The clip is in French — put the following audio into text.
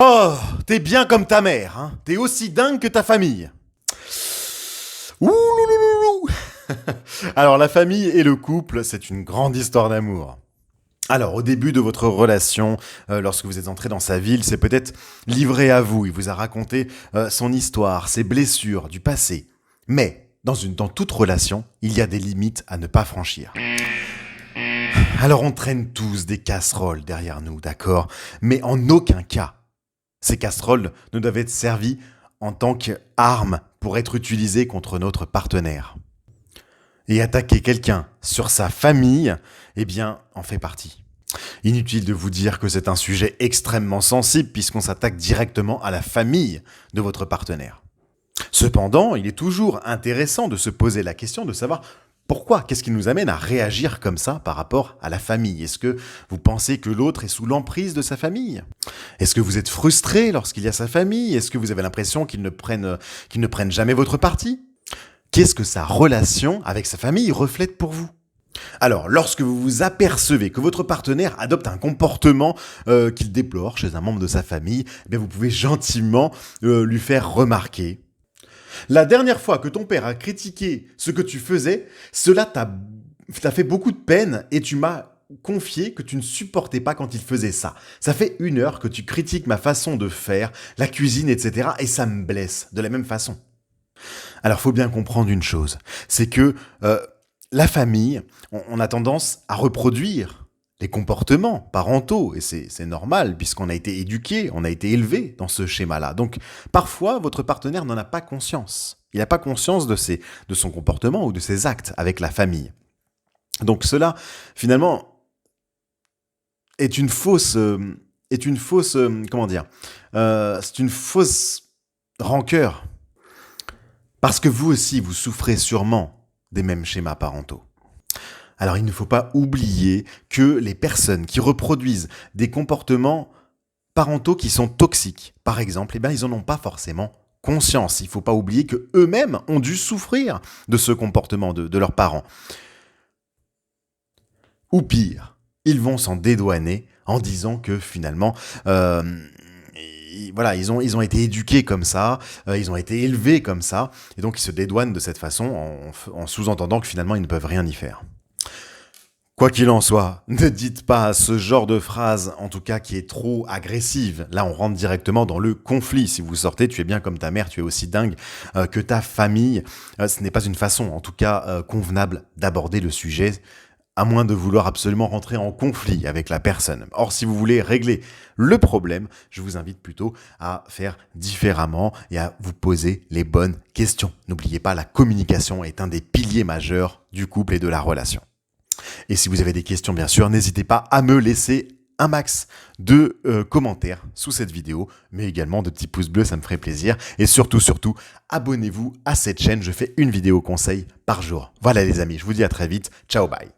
Oh, t'es bien comme ta mère, hein. T'es aussi dingue que ta famille. Ouh. Alors la famille et le couple, c'est une grande histoire d'amour. Alors au début de votre relation, lorsque vous êtes entré dans sa ville, c'est peut-être livré à vous. Il vous a raconté son histoire, ses blessures du passé. Mais dans toute relation, il y a des limites à ne pas franchir. Alors on traîne tous des casseroles derrière nous, d'accord? Mais en aucun cas, ces casseroles ne doivent être servies en tant qu'arme pour être utilisées contre notre partenaire. Et attaquer quelqu'un sur sa famille, eh bien, en fait partie. Inutile de vous dire que c'est un sujet extrêmement sensible puisqu'on s'attaque directement à la famille de votre partenaire. Cependant, il est toujours intéressant de se poser la question de savoir pourquoi, qu'est-ce qui nous amène à réagir comme ça par rapport à la famille. Est-ce que vous pensez que l'autre est sous l'emprise de sa famille? Est-ce que vous êtes frustré lorsqu'il y a sa famille? Est-ce que vous avez l'impression qu'ils ne prennent jamais votre parti? Qu'est-ce que sa relation avec sa famille reflète pour vous? Alors, lorsque vous vous apercevez que votre partenaire adopte un comportement qu'il déplore chez un membre de sa famille, eh bien vous pouvez gentiment lui faire remarquer. La dernière fois que ton père a critiqué ce que tu faisais, cela t'a fait beaucoup de peine et tu m'as confié que tu ne supportais pas quand il faisait ça. Ça fait 1 heure que tu critiques ma façon de faire, la cuisine, etc. et ça me blesse de la même façon. Alors, faut bien comprendre une chose, c'est que la famille, on a tendance à reproduire les comportements parentaux, et c'est normal puisqu'on a été éduqué, on a été élevé dans ce schéma-là. Donc, parfois, votre partenaire n'en a pas conscience. Il n'a pas conscience de son comportement ou de ses actes avec la famille. Donc, cela, finalement, est une fausse, comment dire, c'est une fausse rancœur. Parce que vous aussi, vous souffrez sûrement des mêmes schémas parentaux. Alors il ne faut pas oublier que les personnes qui reproduisent des comportements parentaux qui sont toxiques, par exemple, eh bien, ils n'en ont pas forcément conscience. Il ne faut pas oublier qu'eux-mêmes ont dû souffrir de ce comportement de leurs parents. Ou pire, ils vont s'en dédouaner en disant que finalement, voilà, ils ont été éduqués comme ça, ils ont été élevés comme ça, et donc ils se dédouanent de cette façon en sous-entendant que finalement ils ne peuvent rien y faire. Quoi qu'il en soit, ne dites pas ce genre de phrase, en tout cas qui est trop agressive. Là, on rentre directement dans le conflit. Si vous sortez, tu es bien comme ta mère, tu es aussi dingue que ta famille. Ce n'est pas une façon, en tout cas, convenable d'aborder le sujet, à moins de vouloir absolument rentrer en conflit avec la personne. Or, si vous voulez régler le problème, je vous invite plutôt à faire différemment et à vous poser les bonnes questions. N'oubliez pas, la communication est un des piliers majeurs du couple et de la relation. Et si vous avez des questions, bien sûr, n'hésitez pas à me laisser un max de commentaires sous cette vidéo, mais également de petits pouces bleus, ça me ferait plaisir. Et surtout, abonnez-vous à cette chaîne, je fais une vidéo conseil par jour. Voilà les amis, je vous dis à très vite, ciao bye.